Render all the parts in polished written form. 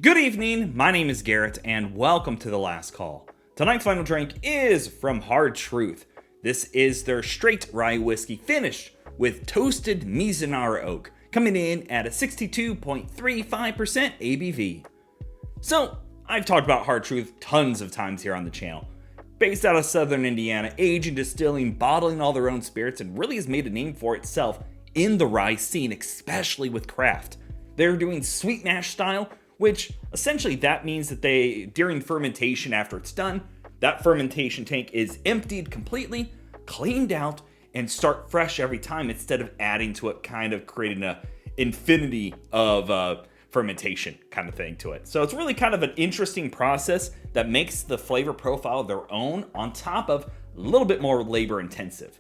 Good evening, my name is Garrett, and welcome to The Last Call. Tonight's final drink is from Truth. This is their Straight Rye Whiskey finished with Toasted Mizunara Oak, coming in at a 62.35% ABV. So, I've talked about Truth tons of times here on the channel. Based out of southern Indiana, aging, distilling, bottling all their own spirits, and really has made a name for itself in the rye scene, especially with craft. They're doing sweet mash style, which essentially that means that during fermentation after it's done, that fermentation tank is emptied completely, cleaned out, and start fresh every time instead of adding to it, kind of creating an infinity of fermentation kind of thing to it. So it's really kind of an interesting process that makes the flavor profile their own on top of a little bit more labor intensive.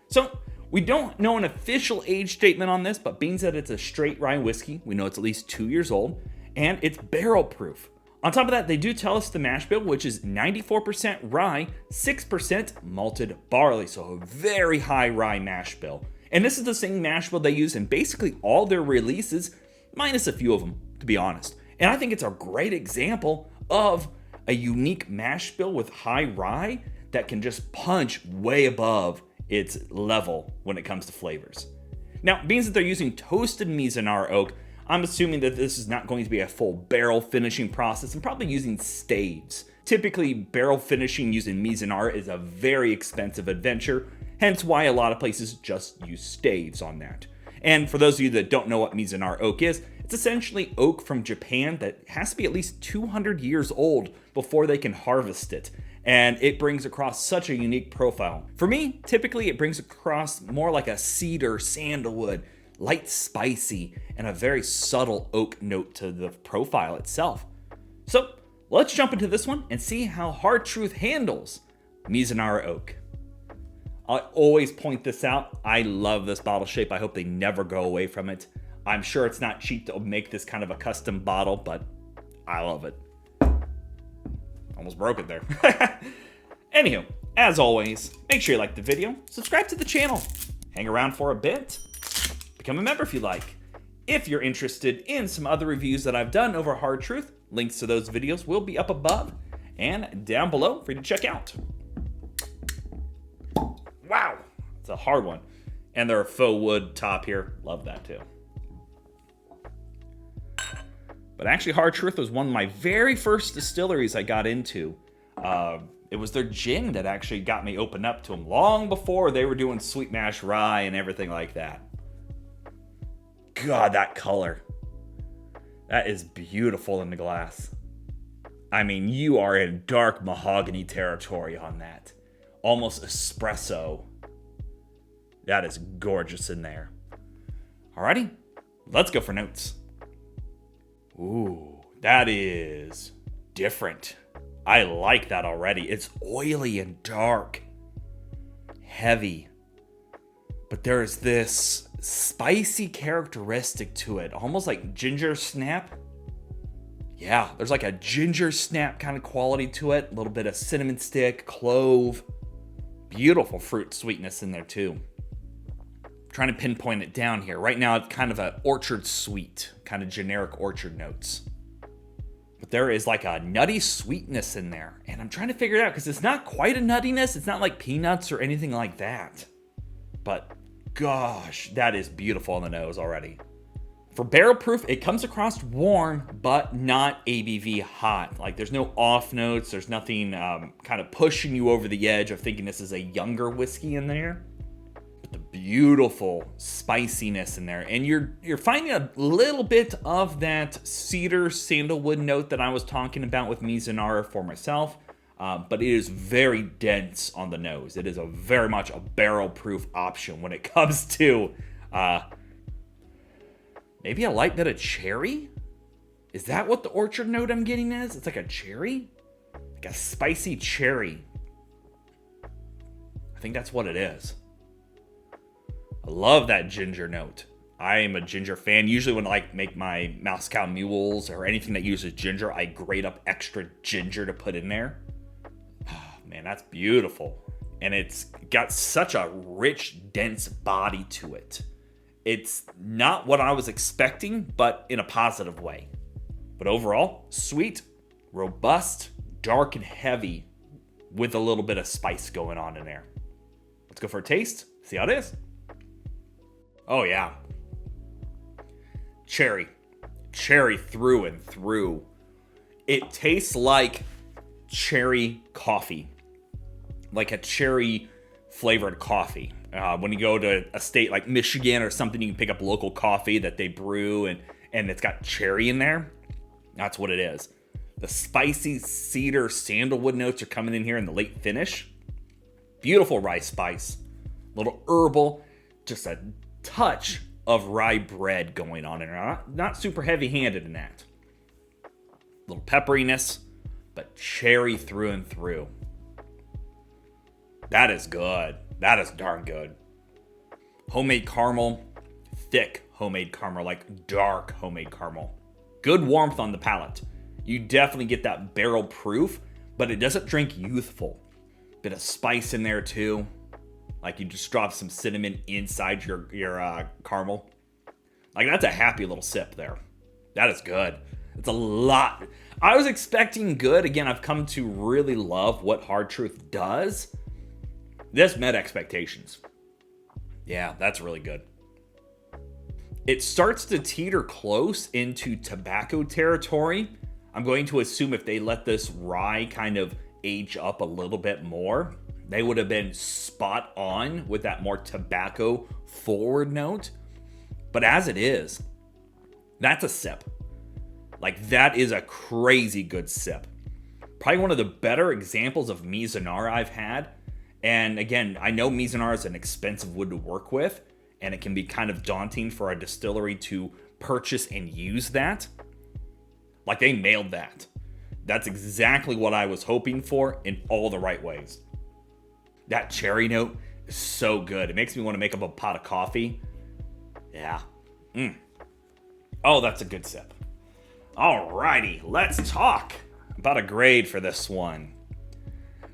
So we don't know an official age statement on this, but being that it's a straight rye whiskey, we know it's at least 2 years old, and it's barrel proof. On top of that, they do tell us the mash bill, which is 94% rye, 6% malted barley, so a very high rye mash bill. And this is the same mash bill they use in basically all their releases, minus a few of them, to be honest. And I think it's a great example of a unique mash bill with high rye that can just punch way above its level when it comes to flavors. Now, being that they're using Toasted Mizunara Oak, I'm assuming that this is not going to be a full barrel finishing process and probably using staves. Typically, barrel finishing using Mizunara is a very expensive adventure, hence why a lot of places just use staves on that. And for those of you that don't know what Mizunara Oak is, it's essentially oak from Japan that has to be at least 200 years old before they can harvest it. And it brings across such a unique profile. For me, typically it brings across more like a cedar, sandalwood, light spicy, and a very subtle oak note to the profile itself. So let's jump into this one and see how Truth handles Mizunara Oak. I always point this out. I love this bottle shape. I hope they never go away from it. I'm sure it's not cheap to make this kind of a custom bottle, but I love it. Almost broke it there. Anywho, as always, make sure you like the video, subscribe to the channel, hang around for a bit, become a member if you like. If you're interested in some other reviews that I've done over Truth, links to those videos will be up above and down below for you to check out. Wow, it's a hard one. And they're a faux wood top here. Love that too. But actually, Truth was one of my very first distilleries I got into. It was their gin that actually got me opened up to them long before they were doing sweet mash rye and everything like that. God, that color. That is beautiful in the glass. I mean, you are in dark mahogany territory on that. Almost espresso. That is gorgeous in there. Alrighty, let's go for notes. Ooh, that is different. I like that already. It's oily and dark. Heavy. But there is this spicy characteristic to it, almost like ginger snap. Yeah, there's like a ginger snap kind of quality to it. A little bit of cinnamon stick, clove. Beautiful fruit sweetness in there too. Trying to pinpoint it down here. Right now it's kind of an orchard sweet, kind of generic orchard notes. But there is like a nutty sweetness in there. And I'm trying to figure it out because it's not quite a nuttiness. It's not like peanuts or anything like that. But gosh, that is beautiful on the nose already. For barrel proof, it comes across warm, but not ABV hot. Like there's no off notes. There's nothing kind of pushing you over the edge of thinking this is a younger whiskey in there. But the beautiful spiciness in there. And you're finding a little bit of that cedar sandalwood note that I was talking about with Mizunara for myself. But it is very dense on the nose. It is very much a barrel-proof option when it comes to maybe a light bit of cherry? Is that what the orchard note I'm getting is? It's like a cherry? Like a spicy cherry. I think that's what it is. I love that ginger note. I am a ginger fan. Usually when I make my Moscow mules or anything that uses ginger, I grate up extra ginger to put in there. Man, that's beautiful. And it's got such a rich, dense body to it. It's not what I was expecting, but in a positive way. But overall, sweet, robust, dark, and heavy with a little bit of spice going on in there. Let's go for a taste, see how it is. Oh yeah. Cherry through and through. It tastes like cherry coffee, like a cherry flavored coffee. When you go to a state like Michigan or something, you can pick up local coffee that they brew and it's got cherry in there. That's what it is. The spicy cedar sandalwood notes are coming in here in the late finish. Beautiful rye spice, little herbal, just a touch of rye bread going on in there. Not super heavy handed in that. Little pepperiness, but cherry through and through. That is good. That is darn good. Homemade caramel, thick homemade caramel, like dark homemade caramel. Good warmth on the palate. You definitely get that barrel proof, but it doesn't drink youthful. Bit of spice in there too. Like you just drop some cinnamon inside your caramel. Like that's a happy little sip there. That is good. It's a lot. I was expecting good. Again, I've come to really love what Hard Truth does. This met expectations. Yeah, that's really good. It starts to teeter close into tobacco territory. I'm going to assume if they let this rye kind of age up a little bit more, they would have been spot on with that more tobacco forward note. But as it is, that's a sip. Like that is a crazy good sip. Probably one of the better examples of Mizunara I've had. And again, I know Mizunara is an expensive wood to work with, and it can be kind of daunting for a distillery to purchase and use that. Like they nailed that. That's exactly what I was hoping for in all the right ways. That cherry note is so good. It makes me want to make up a pot of coffee. Yeah. Oh, that's a good sip. Alrighty, let's talk about a grade for this one.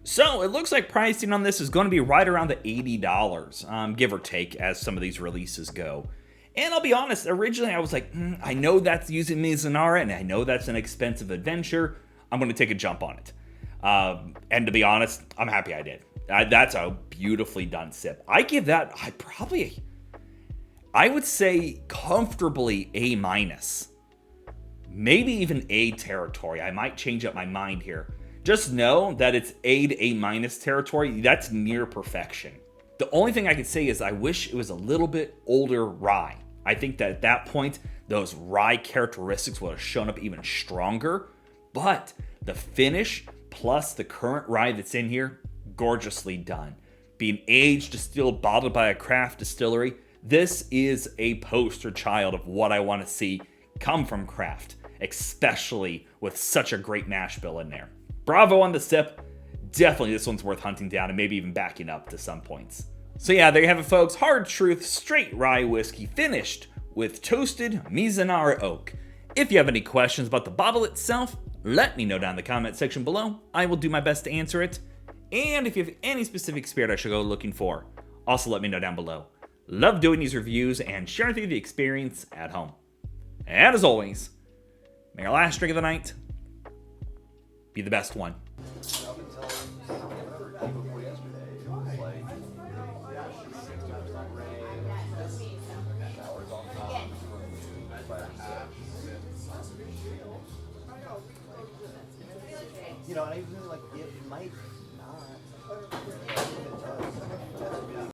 So it looks like pricing on this is going to be right around the $80, give or take, as some of these releases go. And I'll be honest, originally I was like, I know that's using Mizunara, and I know that's an expensive adventure. I'm going to take a jump on it. And to be honest, I'm happy I did. That's a beautifully done sip. I give that, I would say comfortably A-. Maybe even A territory. I might change up my mind here. Just know that it's A to A- territory. That's near perfection. The only thing I can say is I wish it was a little bit older rye. I think that at that point, those rye characteristics would have shown up even stronger. But the finish plus the current rye that's in here, gorgeously done. Being aged, distilled, bottled by a craft distillery, this is a poster child of what I want to see come from craft, especially with such a great mash bill in there. Bravo on the sip. Definitely this one's worth hunting down and maybe even backing up to some points. So yeah, there you have it, folks. Hard Truth Straight Rye Whiskey finished with Toasted Mizunara Oak. If you have any questions about the bottle itself, let me know down in the comment section below. I will do my best to answer it. And if you have any specific spirit I should go looking for, also let me know down below. Love doing these reviews and sharing through the experience at home. And as always, may our last drink of the night be the best one. You know, and I really like it might not.